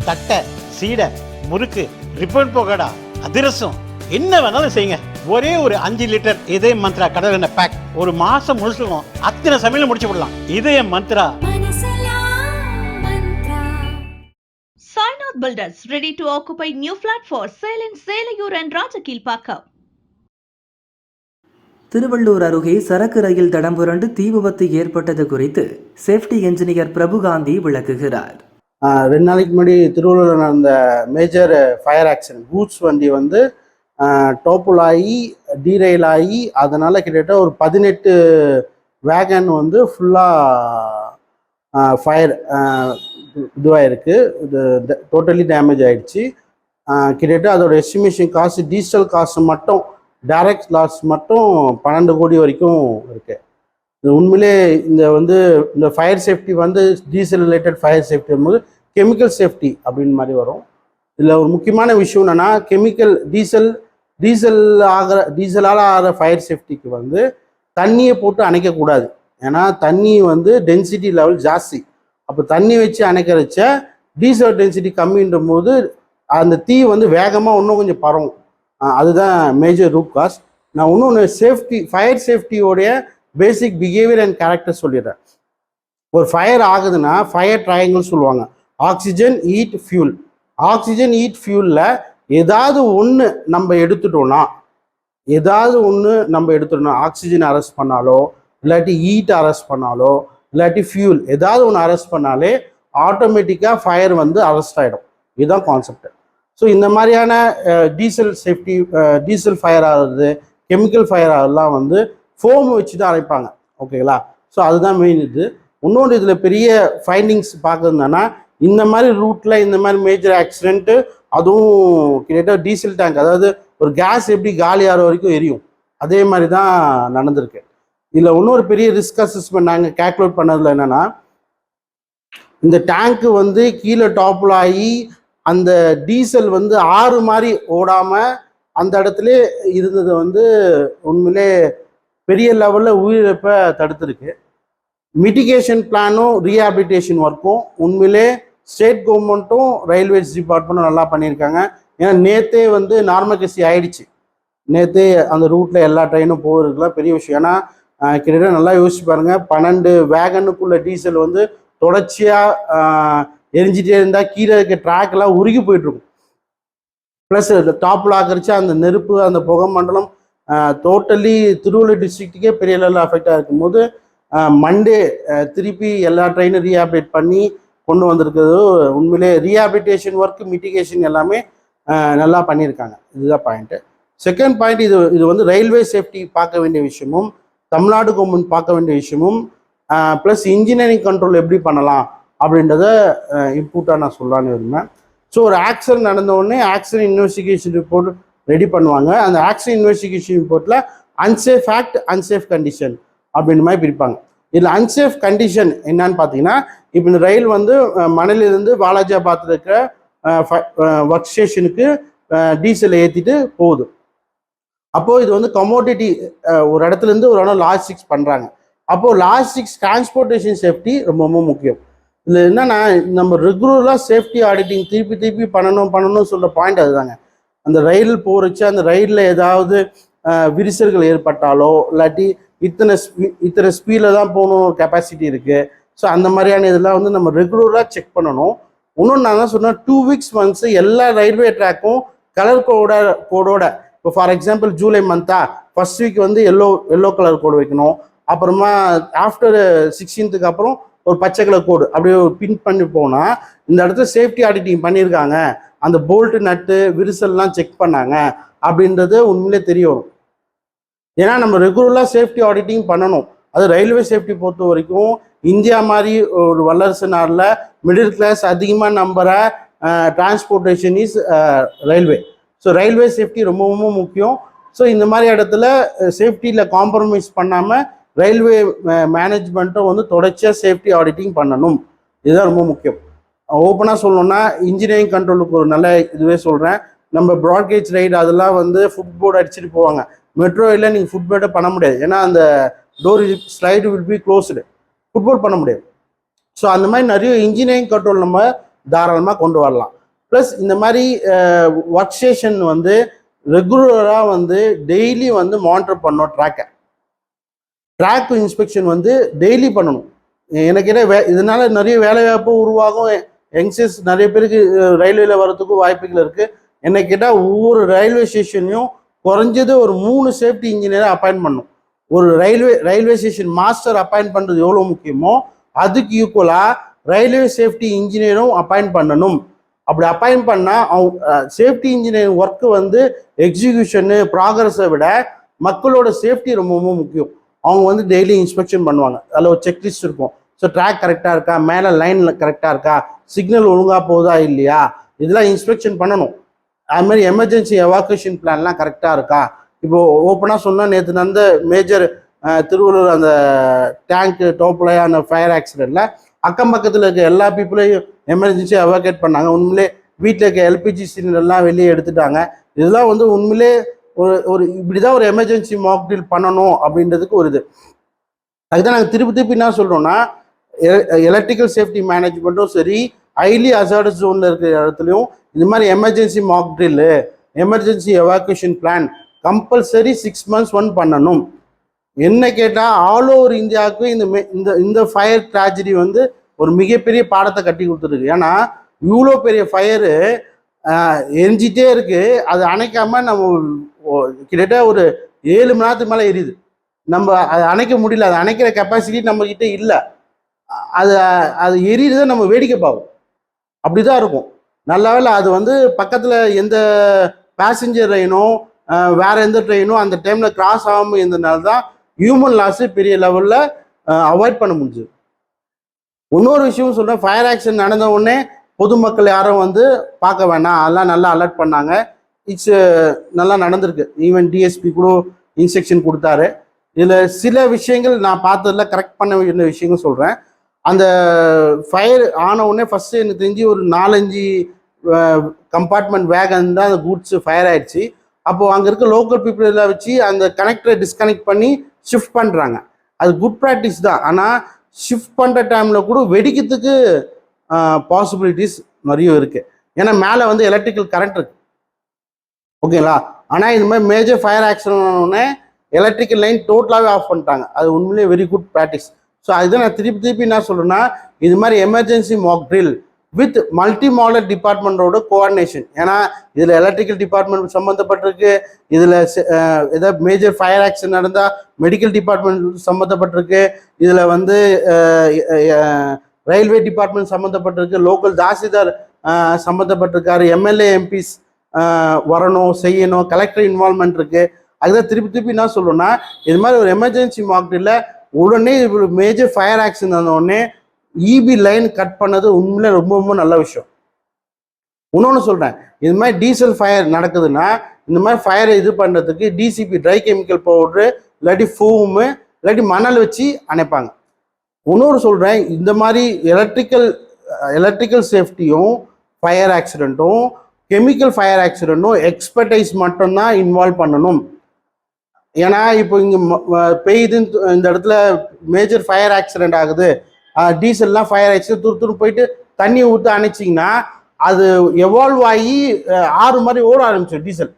தட்டை, சீடை, முறுக்கு, ரிப்பன் பக்கோடா, அதிரசம், என்ன வேணாலும் செய்யுங்க. ஒரே ஒரு 5 லிட்டர் இதயம் மந்த்ரா கடல் எண்ணெய் பேக் ஒரு மாசம் முழுசுக்கும் அத்தனை சமையல முடிச்சு விடலாம். இதயம் Mantra. Sainath Builders ready to occupy new flat for sale in Selayur and Rajakilpakam. Tiruvallur அருகே சரக்கு ரயில் தடம் புரண்டு தீ விபத்து ஏற்பட்டது குறித்து சேஃப்டி என்ஜினியர் பிரபுகாந்தி விளக்குகிறார். 2 நாளைக்கு முன்னாடி திருவள்ளூரில் நடந்த மேஜர் ஃபயர் ஆக்சிடென்ட். கூட்ஸ் வண்டி வந்து டோப்புல் ஆகி டீரெயில் ஆகி அதனால் கிட்டத்தட்ட ஒரு 18 வேகன் வந்து ஃபுல்லாக ஃபயர் இதுவாகிருக்கு. இது டோட்டலி டேமேஜ் ஆகிடுச்சு. கிட்டத்தட்ட அதோட எஸ்டிமேஷன் காசு டீசல் காசு மட்டும் டைரக்ட் லாஸ் மட்டும் 12 கோடி வரைக்கும் இருக்குது. இது உண்மையிலே இந்த ஃபயர் சேஃப்டி வந்து டீசல் ரிலேட்டட் ஃபயர் சேஃப்டி போது கெமிக்கல் சேஃப்டி அப்படின்னு மாதிரி வரும். இதில் ஒரு முக்கியமான விஷயம் என்னென்னா டீசலால் ஆகிற ஃபயர் சேஃப்டிக்கு வந்து தண்ணியை போட்டு அணைக்கக்கூடாது. ஏன்னா தண்ணி வந்து டென்சிட்டி லெவல் ஜாஸ்தி. அப்போ தண்ணி வச்சு அணைக்கிறச்ச டீசல் டென்சிட்டி கம்மின்ற போது அந்த தீ வந்து வேகமாக இன்னும் கொஞ்சம் பரவும். அதுதான் மேஜர் ரூட் காஸ். நான் இன்னொன்று ஃபயர் சேஃப்டியோடைய பேசிக் பிஹேவியர் அண்ட் கேரக்டர் சொல்லிடுறேன். ஒரு ஃபயர் ஆகுதுன்னா ஃபயர் ட்ரையாங்கிள் சொல்லுவாங்க. Oxygen, heat, fuel. Oxygen, heat, ஃபியூலில் ஏதாவது ஒன்று நம்ம எடுத்துட்டோம்னா ஆக்சிஜன் அரெஸ்ட் பண்ணாலோ இல்லாட்டி ஹீட் அரெஸ்ட் பண்ணாலோ இல்லாட்டி ஃபியூல் ஏதாவது ஒன்று அரெஸ்ட் பண்ணாலே ஆட்டோமேட்டிக்காக ஃபயர் வந்து அரெஸ்ட் ஆகிடும். இதுதான் கான்செப்ட். ஸோ இந்த மாதிரியான டீசல் ஃபயர் ஆகுறது, கெமிக்கல் ஃபயர் ஆகுறதுலாம் வந்து ஃபோம் வச்சு தான் அரைப்பாங்க. ஓகேங்களா? ஸோ அதுதான் மெயின். இன்னொன்று இதில் பெரிய ஃபைண்டிங்ஸ் பார்க்குறதுனா இந்த மாதிரி ரூட்டில் இந்த மாதிரி மேஜர் ஆக்சிடென்ட்டு, அதுவும் கிட்டத்தட்ட டீசல் டேங்க், அதாவது ஒரு கேஸ் எப்படி காலி ஆகிற வரைக்கும் எரியும், அதே மாதிரி தான் நடந்திருக்கு. இதில் இன்னொரு பெரிய ரிஸ்க் அசஸ்மெண்ட் நாங்கள் கேல்குலேட் பண்ணதில் என்னென்னா, இந்த டேங்க்கு வந்து கீழே டாப்பில் ஆகி அந்த டீசல் வந்து ஆறு மாதிரி ஓடாமல் அந்த இடத்துல இருந்தது வந்து உண்மையிலே பெரிய லெவலில் உயிரிழப்பை தடுத்துருக்கு. மிட்டிகேஷன் பிளானும் ரீஹாபிலிட்டேஷன் ஒர்க்கும் உண்மையிலே ஸ்டேட் கவர்மெண்ட்டும் ரயில்வேஸ் டிபார்ட்மெண்ட்டும் நல்லா பண்ணியிருக்காங்க. ஏன்னா நேற்றே வந்து நார்மல்கசி ஆயிடுச்சு. நேற்றே அந்த ரூட்டில் எல்லா ட்ரெயினும் போகிறதுக்குலாம் பெரிய விஷயம். ஏன்னா கிட்டத்தட்ட நல்லா யோசிச்சு பாருங்கள், 12 வேகனுக்குள்ள டீசல் வந்து தொடர்ச்சியாக எரிஞ்சிட்டே இருந்தால் கீழே இருக்க ட்ராக்கெல்லாம் உருகி போயிட்டுருக்கும். ப்ளஸ் டாப்பில் ஆக்கிரிச்சு அந்த நெருப்பு, அந்த புகை மண்டலம் டோட்டலி திருவள்ளூர் டிஸ்ட்ரிக்ட்டுக்கே பெரிய லெவலில் அஃபெக்டாக இருக்கும்போது மண்டே திருப்பி எல்லா ட்ரெயினும் ரீஹாபிலிட்டேட் பண்ணி கொண்டு வந்திருக்கிறது உண்மையிலே ரீஹாபிலிட்டேஷன் ஒர்க், மிட்டிகேஷன் எல்லாமே நல்லா பண்ணியிருக்காங்க. இதுதான் பாயிண்ட்டு. செகண்ட் பாயிண்ட், இது வந்து ரயில்வே சேஃப்டி பார்க்க வேண்டிய விஷயமும் தமிழ்நாடு கவர்மெண்ட் பார்க்க வேண்டிய விஷயமும் ப்ளஸ் இன்ஜினியரிங் கண்ட்ரோல் எப்படி பண்ணலாம் அப்படின்றத இன்புட்டாக நான் சொல்லலான்னு இருந்தேன். ஸோ ஒரு ஆக்சிடென்ட் நடந்தவுடனே ஆக்சிடென்ட் இன்வெஸ்டிகேஷன் ரிப்போர்ட் ரெடி பண்ணுவாங்க. அந்த ஆக்சிடென்ட் இன்வெஸ்டிகேஷன் ரிப்போர்ட்டில் அன்சேஃப் ஆக்ட், அன்சேஃப் கண்டிஷன் அப்படின்ற மாதிரி பிரிப்பாங்க. இதில் அன்சேஃப் கண்டிஷன் என்னன்னு பார்த்தீங்கன்னா, இப்போ இந்த ரயில் வந்து மணலிலிருந்து வாலாஜாபாத்தில் இருக்கிற ஒர்க் ஸ்டேஷனுக்கு டீசல் ஏற்றிட்டு போகுது. அப்போது இது வந்து கமோடிட்டி ஒரு இடத்துலேருந்து ஒரு இடம் லாஜிஸ்டிக்ஸ் பண்ணுறாங்க. அப்போது லாஜிஸ்டிக்ஸ் டிரான்ஸ்போர்ட்டேஷன் சேஃப்டி ரொம்ப ரொம்ப முக்கியம். இதில் என்னென்னா, நம்ம ரெகுலராக சேஃப்டி ஆடிட்டிங் திருப்பி பண்ணணும்னு சொல்கிற பாயிண்ட் அதுதாங்க. அந்த ரயில் போகிறச்சு அந்த ரயிலில் ஏதாவது விரிசல்கள் ஏற்பட்டாலோ இல்லாட்டி இத்தனை ஸ்பீடில் தான் போகணும் கெப்பாசிட்டி இருக்குது. ஸோ அந்த மாதிரியான இதெல்லாம் வந்து நம்ம ரெகுலராக செக் பண்ணணும். இன்னொன்று நான் தான் சொன்னேன், 2 weeks ஒன்ஸு எல்லா ரயில்வே ட்ராக்கும் கலர் கோடோட இப்போ ஃபார் எக்ஸாம்பிள் ஜூலை மந்த்தா ஃபர்ஸ்ட் வீக் வந்து எல்லோ கலர் கோடு வைக்கணும். அப்புறமா ஆஃப்டர் 16th அப்புறம் ஒரு பச்சை கலர் கோடு அப்படியே பின் பண்ணி போனால் இந்த இடத்துல சேஃப்டி ஆடிட்டிங் பண்ணியிருக்காங்க, அந்த போல்ட்டு நட்டு விரிசல்லாம் செக் பண்ணாங்க அப்படின்றது உண்மையிலே தெரிய வரும். ஏன்னா நம்ம ரெகுலராக சேஃப்டி ஆடிட்டிங் பண்ணணும். அது ரயில்வே சேஃப்டி பொறுத்த வரைக்கும் இந்தியா மாதிரி ஒரு வல்லரசு நாட்டில் மிடில் கிளாஸ் அதிகமாக நம்புகிற transportation is railway. So railway safety ரொம்ப ரொம்ப முக்கியம். ஸோ இந்த மாதிரி இடத்துல சேஃப்டியில் காம்ப்ரமைஸ் பண்ணாமல் ரயில்வே மேனேஜ்மெண்ட்டும் வந்து தொடர்ச்சியாக சேஃப்டி ஆடிட்டிங் பண்ணணும். இதுதான் ரொம்ப முக்கியம். ஓப்பனாக சொல்லணும்னா இன்ஜினியரிங் கண்ட்ரோலுக்கு ஒரு நல்ல இதுவே சொல்கிறேன். நம்ம ப்ராட்கேஜ் ரைடு அதெல்லாம் வந்து ஃபுட் போர்டு அடிச்சுட்டு போவாங்க. மெட்ரோ இல்லை நீங்கள் ஃபுட் போர்டை பண்ண முடியாது. ஏன்னா அந்த door slide will be closed, footboard பண்ண முடியாது. ஸோ அந்த மாதிரி நிறைய இன்ஜினியரிங் கண்ட்ரோல் நம்ம தாராளமாக கொண்டு வரலாம். ப்ளஸ் இந்த மாதிரி ஒர்க் ஸ்டேஷன் வந்து ரெகுலராக வந்து டெய்லி வந்து மானிட்டர் பண்ணோம் ட்ராக் இன்ஸ்பெக்ஷன் வந்து டெய்லி பண்ணணும். எனக்கு என்ன இதனால நிறைய வேலைவாய்ப்பு உருவாகும். யங்ஸ்டர்ஸ் நிறைய பேருக்கு ரயில்வேல வர்றதுக்கும் வாய்ப்புகள் இருக்குது. என்ன கேட்டால் ஒவ்வொரு ரயில்வே ஸ்டேஷன்லையும் குறைஞ்சது ஒரு 3 சேஃப்டி இன்ஜினியரை அப்பாயின்ட் பண்ணணும். ஒரு ரயில்வே ஸ்டேஷன் மாஸ்டர் அப்பாயின்ட் பண்ணுறது எவ்வளோ முக்கியமோ அதுக்கு ஈக்குவலாக ரயில்வே சேஃப்டி இன்ஜினியரும் அப்பாயின்ட் பண்ணணும். அப்படி அப்பாயின்ட் பண்ணால் அவங்க சேஃப்டி இன்ஜினியரிங் ஒர்க்கு வந்து எக்ஸிக்யூஷனு ப்ராக்ரஸை விட மக்களோட சேஃப்டி ரொம்ப ரொம்ப முக்கியம். அவங்க வந்து டெய்லி இன்ஸ்பெக்ஷன் பண்ணுவாங்க. அதில் ஒரு செக்லிஸ்ட் இருக்கும். ஸோ ட்ராக் கரெக்டாக இருக்கா, மேலே லைனில் கரெக்டாக இருக்கா, சிக்னல் ஒழுங்காக போகுதா இல்லையா, இதெல்லாம் இன்ஸ்பெக்ஷன் பண்ணணும். அதுமாதிரி எமர்ஜென்சி எவாக்குவேஷன் பிளான்லாம் கரெக்டாக இருக்கா. இப்போது ஓப்பனாக சொன்னால் நேற்று நடந்த மேஜர் திருவள்ளூர் அந்த டேங்க் டோப்லையான ஃபயர் ஆக்சிடெண்ட்டில் அக்கம் பக்கத்தில் இருக்க எல்லா பீப்புளையும் எமர்ஜென்சி எவாக்குவேட் பண்ணாங்க. உண்மையிலே வீட்டில் இருக்க எல்பிஜி சிலிண்டர்லாம் வெளியே எடுத்துட்டாங்க. இதெல்லாம் வந்து உண்மையிலே ஒரு இப்படி தான் ஒரு எமர்ஜென்சி மாக் ட்ரில் பண்ணணும் அப்படின்றதுக்கு ஒரு இது. அதுதான் நாங்கள் திருப்பி என்ன சொல்கிறோம்னா, எலக்ட்ரிக்கல் சேஃப்டி மேனேஜ்மெண்ட்டும் சரி, ஹைலி அசார்டஸ் ஜோனில் இருக்கிற இடத்துலையும் இந்த மாதிரி emergency mock drill, emergency evacuation plan compulsory 6 months பண்ணணும். என்ன கேட்டால் ஆல் ஓவர் இந்தியாவுக்கு இந்த ஃபயர் ட்ராஜடி வந்து ஒரு மிகப்பெரிய பாடத்தை கட்டி கொடுத்துருக்கு. ஏன்னா இவ்வளோ பெரிய ஃபயரு எரிஞ்சிட்டே இருக்குது. அது அணைக்காமல் நம்ம கிட்டத்தட்ட ஒரு 7 மணி நேரத்துக்கு மேலே எரியுது. நம்ம அதை அணைக்க முடியல. அதை அணைக்கிற கெப்பாசிட்டி நம்மக்கிட்ட இல்லை. அது எரியுறதை நம்ம வேடிக்கை பார்ப்போம். அப்படி தான் இருக்கும். நல்ல வேளை அது வந்து பக்கத்தில் எந்த பேசஞ்சர் ட்ரெயினோ வேற எந்த ட்ரெயினோ அந்த டைமில் கிராஸ் ஆகாமல் இருந்ததுனால தான் ஹியூமன் லாஸு பெரிய லெவலில் அவாய்ட் பண்ண முடிஞ்சுது. இன்னொரு விஷயம் சொல்கிறேன், ஃபயர் ஆக்சிடென்ட் நடந்த உடனே பொதுமக்கள் யாரும் வந்து பார்க்க வேணாம், அதெல்லாம் நல்லா அலர்ட் பண்ணாங்க. நல்லா நடந்திருக்கு. ஈவன் டிஎஸ்பி கூட இன்ஸ்ட்ரக்ஷன் கொடுத்தாரு. இதில் சில விஷயங்கள் நான் பார்த்ததில் கரெக்ட் பண்ண வேண்டிய விஷயங்கள் சொல்கிறேன். அந்த ஃபயர் ஆன உடனே ஃபஸ்ட்டு எனக்கு தெரிஞ்சு ஒரு 4-5 கம்பார்ட்மெண்ட் வேகன் தான் அந்த கூட்ஸ் ஃபயர் ஆயிடுச்சு. அப்போது அங்கே இருக்க லோக்கல் பீப்புள் எல்லாம் வச்சு அந்த கனெக்டரை டிஸ்கனெக்ட் பண்ணி ஷிஃப்ட் பண்ணுறாங்க. அது குட் ப்ராக்டிஸ் தான். ஆனால் ஷிஃப்ட் பண்ணுற டைமில் கூட வெடிக்கிறதுக்கு பாசிபிலிட்டிஸ் நிறைய இருக்குது. ஏன்னா மேலே வந்து எலக்ட்ரிக்கல் கரண்ட் இருக்குது. ஓகேங்களா? ஆனால் இந்த மாதிரி மேஜர் ஃபயர் ஆக்சிடென்ட்னே எலக்ட்ரிக்கல் லைன் டோட்டலாகவே ஆஃப் பண்ணிட்டாங்க. அது உண்மையிலேயே வெரி குட் ப்ராக்டிஸ். ஸோ அதுதான் நான் திருப்பி என்ன சொல்கிறேன்னா, இது மாதிரி emergency mock drill with multi modal டிபார்ட்மெண்ட்டோட கோஆர்டினேஷன். ஏன்னா இதில் எலக்ட்ரிக்கல் டிபார்ட்மெண்ட் சம்மந்தப்பட்டிருக்கு, இதில் ஏதாவது மேஜர் ஃபயர் ஆக்சிடென்ட் நடந்தால் மெடிக்கல் டிபார்ட்மெண்ட் சம்மந்தப்பட்டிருக்கு, இதில் வந்து ரயில்வே டிபார்ட்மெண்ட் சம்மந்தப்பட்டிருக்கு, லோக்கல் தாசில்தார் சம்மந்தப்பட்டிருக்காரு, எம்எல்ஏ எம்பிஸ் வரணும் செய்யணும், கலெக்டர் இன்வால்மெண்ட் இருக்குது. அதுதான் திருப்பி என்ன சொல்லணும்னா, இது மாதிரி ஒரு எமர்ஜென்சி மாக் ட்ரில்ல உடனே ஒரு மேஜர் ஃபயர் ஆக்சிடென்ட் வந்த உடனே இபி லைன் கட் பண்ணது உண்மையிலே ரொம்ப ரொம்ப நல்ல விஷயம். இன்னொன்று சொல்கிறேன், இது மாதிரி டீசல் ஃபயர் நடக்குதுன்னா இந்த மாதிரி ஃபயரை இது பண்ணுறதுக்கு டிசிபி ட்ரை கெமிக்கல் பவுட்ரு இல்லாட்டி ஃபோமு இல்லாட்டி மணல் வச்சு அணைப்பாங்க. இன்னொரு சொல்கிறேன், இந்த மாதிரி எலக்ட்ரிக்கல் சேஃப்டியும் ஃபயர் ஆக்சிடெண்ட்டும் கெமிக்கல் ஃபயர் ஆக்சிடெண்ட்டும் எக்ஸ்பர்டைஸ் மட்டும்தான் இன்வால்வ் பண்ணணும். ஏன்னா இப்போ இங்கே பெய்யுதுன்னு இந்த இடத்துல மேஜர் ஃபயர் ஆக்சிடெண்ட் ஆகுது, டீசல்லாம் ஃபயர் ஆக்சிடென்ட் துரு போயிட்டு தண்ணி ஊற்ற அணைச்சிங்கன்னா அது எவால்வ் ஆகி ஆறு மாதிரி ஓட ஆரம்பிச்சிடும் டீசல்.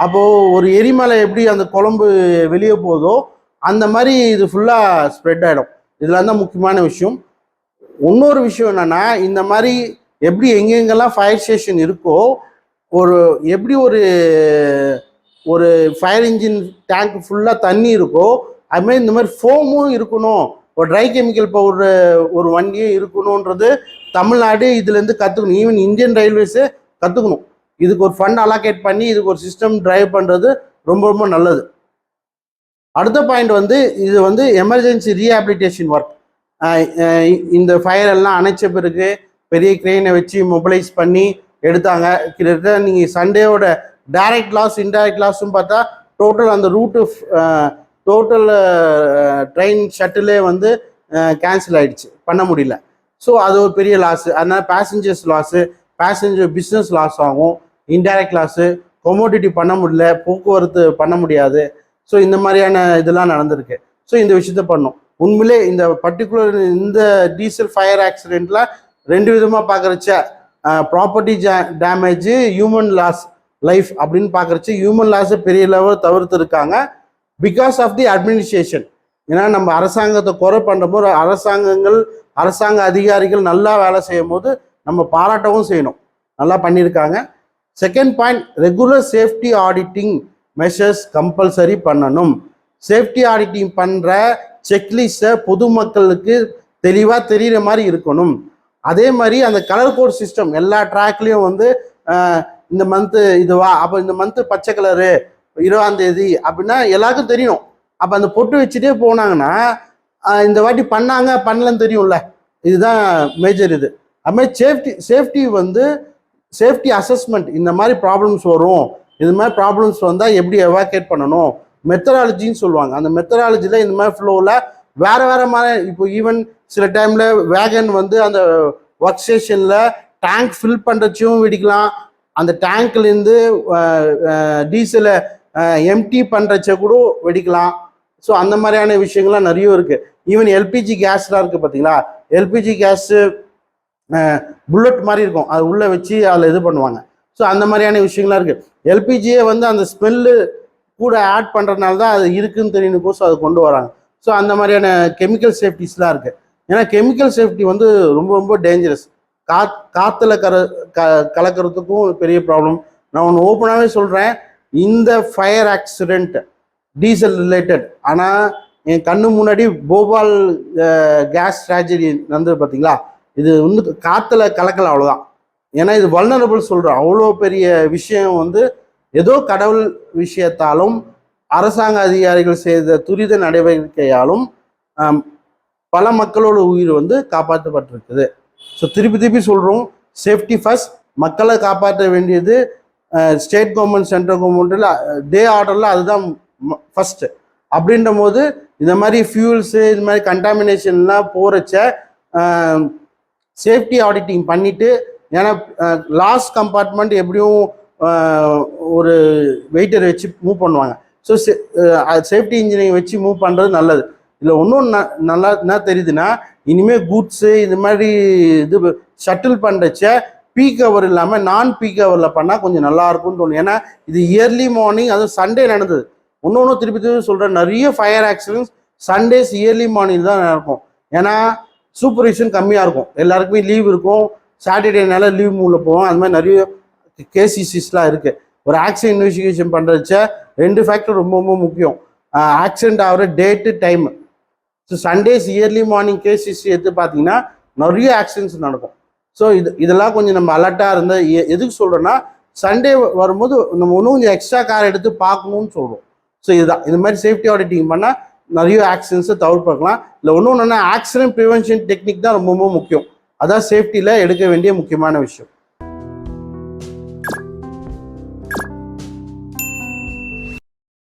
அப்போது ஒரு எரிமலை எப்படி அந்த குழம்பு வெளியே போதோ அந்த மாதிரி இது ஃபுல்லாக ஸ்ப்ரெட் ஆகிடும். இதெல்லாம் தான் முக்கியமான விஷயம். இன்னொரு விஷயம் என்னென்னா, இந்த மாதிரி எப்படி எங்கெங்கெல்லாம் ஃபயர் ஸ்டேஷன் இருக்கோ எப்படி ஒரு ஃபயர் இன்ஜின் டேங்க் ஃபுல்லாக தண்ணி இருக்கோ அதுமாதிரி இந்த மாதிரி ஃபோமும் இருக்கணும், ஒரு ட்ரை கெமிக்கல் பவுடர் ஒரு வண்டியும் இருக்கணுன்றது தமிழ்நாடு இதுலேருந்து கற்றுக்கணும். ஈவன் இந்தியன் ரயில்வேஸு கற்றுக்கணும். இதுக்கு ஒரு ஃபண்ட் அலோகேட் பண்ணி இதுக்கு ஒரு சிஸ்டம் ட்ரைவ் பண்ணுறது ரொம்ப ரொம்ப நல்லது. அடுத்த பாயிண்ட் வந்து இது வந்து எமர்ஜென்சி ரீஹாபிலிட்டேஷன் ஒர்க். இந்த ஃபயர் எல்லாம் அணைச்ச பிறகு பெரிய கிரெயினை வச்சு மொபிலைஸ் பண்ணி எடுத்தாங்க. கிட்டத்தட்ட நீங்கள் சண்டேவோட டைரக்ட் லாஸ் இன்டைரக்ட் லாஸும் பார்த்தா டோட்டல் அந்த ரூட்டு டோட்டல் ட்ரெயின் ஷட்டிலே வந்து கேன்சல் ஆகிடுச்சு, பண்ண முடியல. ஸோ அது ஒரு பெரிய லாஸு. அதனால் passengers loss, passenger business loss ஆகும், இன்டைரக்ட் லாஸு, கொமோடிட்டி பண்ண முடியல, போக்குவரத்து பண்ண முடியாது. ஸோ இந்த மாதிரியான இதெல்லாம் நடந்திருக்கு. ஸோ இந்த விஷயத்த பண்ணோம். உண்மையிலே இந்த பர்டிகுலர் இந்த டீசல் ஃபயர் ஆக்சிடெண்ட்டில் 2 விதமாக பார்க்குறச்ச property damage, human loss, life அப்படின்னு பார்க்குறச்சு ஹியூமன் லாஸை பெரிய லெவல் தவிர்த்து இருக்காங்க பிகாஸ் ஆஃப் தி அட்மினிஸ்ட்ரேஷன். ஏன்னா நம்ம அரசாங்கத்தை குறை பண்ணும்போது அரசாங்க அதிகாரிகள் நல்லா வேலை செய்யும் போது நம்ம பாராட்டவும் செய்யணும், நல்லா பண்ணியிருக்காங்க. Second point, regular safety auditing measures compulsory பண்ணணும். சேஃப்டி ஆடிட்டிங் பண்ணுற செக்லிஸ்ட்டை பொதுமக்களுக்கு தெளிவாக தெரிகிற மாதிரி இருக்கணும். அதே மாதிரி அந்த கலர் கோட் சிஸ்டம் எல்லா ட்ராக்லேயும் வந்து இந்த மந்த்து இதுவா, அப்போ இந்த மந்த்து பச்சை கலரு 20ஆம் தேதி அப்படின்னா எல்லாருக்கும் தெரியும். அப்போ அந்த பொட்டு வச்சுட்டே போனாங்கன்னா இந்த வாட்டி பண்ணாங்க பண்ணலன்னு தெரியும்ல. இதுதான் மேஜர். இது அதுமாதிரி சேஃப்டி வந்து சேஃப்டி அசஸ்மெண்ட், இந்த மாதிரி ப்ராப்ளம்ஸ் வரும், இது மாதிரி ப்ராப்ளம்ஸ் வந்தால் எப்படி எவாக்குவேட் பண்ணணும், மெத்தடாலஜின்னு சொல்லுவாங்க. அந்த மெத்தடாலஜியில் இந்த மாதிரி ஃப்ளோவில் வேறு மாதிரி இப்போ ஈவன் சில டைமில் வேகன் வந்து அந்த ஒர்க் ஸ்டேஷனில் டேங்க் ஃபில் பண்ணுறச்சும் வெடிக்கலாம், அந்த டேங்க்லேருந்து டீசலை எம்டி பண்ணுறச்ச கூட வெடிக்கலாம். ஸோ அந்த மாதிரியான விஷயங்கள்லாம் நிறைய இருக்குது. ஈவன் எல்பிஜி கேஸ்லாம் இருக்குது பார்த்தீங்களா, எல்பிஜி கேஸு புல்லட் மாதிரி இருக்கும், அது உள்ளே வச்சு அதில் இது பண்ணுவாங்க. ஸோ அந்த மாதிரியான விஷயங்கள்லாம் இருக்குது. எல்பிஜியே வந்து அந்த ஸ்மெல்லு கூட ஆட் பண்ணுறதுனால தான் அது இருக்குதுன்னு தெரியணும் கோசம் அது கொண்டு வராங்க. ஸோ அந்த மாதிரியான கெமிக்கல் சேஃப்டிஸ்லாம் இருக்குது. ஏன்னா கெமிக்கல் சேஃப்டி வந்து ரொம்ப ரொம்ப டேஞ்சரஸ். காற்றுல கலக்கிறதுக்கும் பெரிய ப்ராப்ளம். நான் ஒன்று ஓப்பனாகவே சொல்கிறேன், இந்த ஃபயர் ஆக்சிடெண்ட் டீசல் ரிலேட்டட், ஆனால் என் கண்ணு முன்னாடி போபால் கேஸ் ட்ராஜடி நடந்தது பார்த்தீங்களா, இது வந்து காற்றுல கலக்கல அவ்வளோதான். ஏன்னா இது வல்னரபிள் சொல்கிறோம். அவ்வளோ பெரிய விஷயம் வந்து ஏதோ கடவுள் விஷயத்தாலும் அரசாங்க அதிகாரிகள் செய்த துரித நடவடிக்கையாலும் பல மக்களோட உயிர் வந்து காப்பாற்றப்பட்டிருக்குது. ஸோ திருப்பி சொல்கிறோம், சேஃப்டி ஃபர்ஸ்ட். மக்களை காப்பாற்ற வேண்டியது ஸ்டேட் கவர்மெண்ட், சென்ட்ரல் கவர்மெண்ட்டில் டே ஆர்டரில் அதுதான் ஃபஸ்ட்டு. அப்படின்ற போது இந்த மாதிரி ஃபியூல்ஸு இது மாதிரி கண்டாமினேஷன்லாம் போகிறச்ச சேஃப்டி ஆடிட்டிங் பண்ணிவிட்டு, ஏன்னா லாஸ்ட் கம்பார்ட்மெண்ட் எப்படியும் ஒரு வெயிட்டர் வச்சு மூவ் பண்ணுவாங்க. ஸோ சேஃப்டி இன்ஜினியரிங் வச்சு மூவ் பண்ணுறது நல்லது. இதில் ஒன்றும் நல்லா என்ன தெரியுதுன்னா, இனிமேல் கூட்ஸு இது மாதிரி இது ஷட்டில் பண்ணுறச்ச பீக் ஹவர் இல்லாமல் நான் பீக் ஹவரில் பண்ணால் கொஞ்சம் நல்லாயிருக்கும்னு தோணும். ஏன்னா இது இயர்லி மார்னிங், அதுவும் சண்டே நடந்தது. ஒன்று திருப்பி சொல்கிறேன், நிறைய fire accidents Sundays early morning தான் நடக்கும். ஏன்னா சூப்பர்விஷன் கம்மியாக இருக்கும், எல்லாருக்குமே லீவ் இருக்கும், சாட்டர்டேனால லீவ் மூவில் போவோம். அந்த மாதிரி நிறைய கேசிசிஸ்லாம் இருக்குது. ஒரு ஆக்சிடென்ட் இன்வெஸ்டிகேஷன் பண்ணுறச்ச 2 ஃபேக்டர் ரொம்ப ரொம்ப முக்கியம். ஆக்சிடென்ட் ஆகிற date, time. So Sundays early morning cases எடுத்து பார்த்தீங்கன்னா நிறைய ஆக்சிடென்ட்ஸ் நடக்கும். ஸோ இதெல்லாம் கொஞ்சம் நம்ம அலர்ட்டாக இருந்தால், எதுக்கு சொல்கிறோன்னா சண்டே வரும்போது நம்ம இன்னும் கொஞ்சம் எக்ஸ்ட்ரா கார் எடுத்து பார்க்கணும்னு சொல்கிறோம். ஸோ இதுதான், இந்த மாதிரி சேஃப்டி ஆடிட்டிங் பண்ணால் நிறைய ஆக்சிடென்ட்ஸை தவிர்க்கலாம். இல்லை ஒன்று ஆக்சிடென்ட் ப்ரிவென்ஷன் டெக்னிக் தான் ரொம்ப ரொம்ப முக்கியம். அதான் சேஃப்டியில் எடுக்க வேண்டிய முக்கியமான விஷயம்.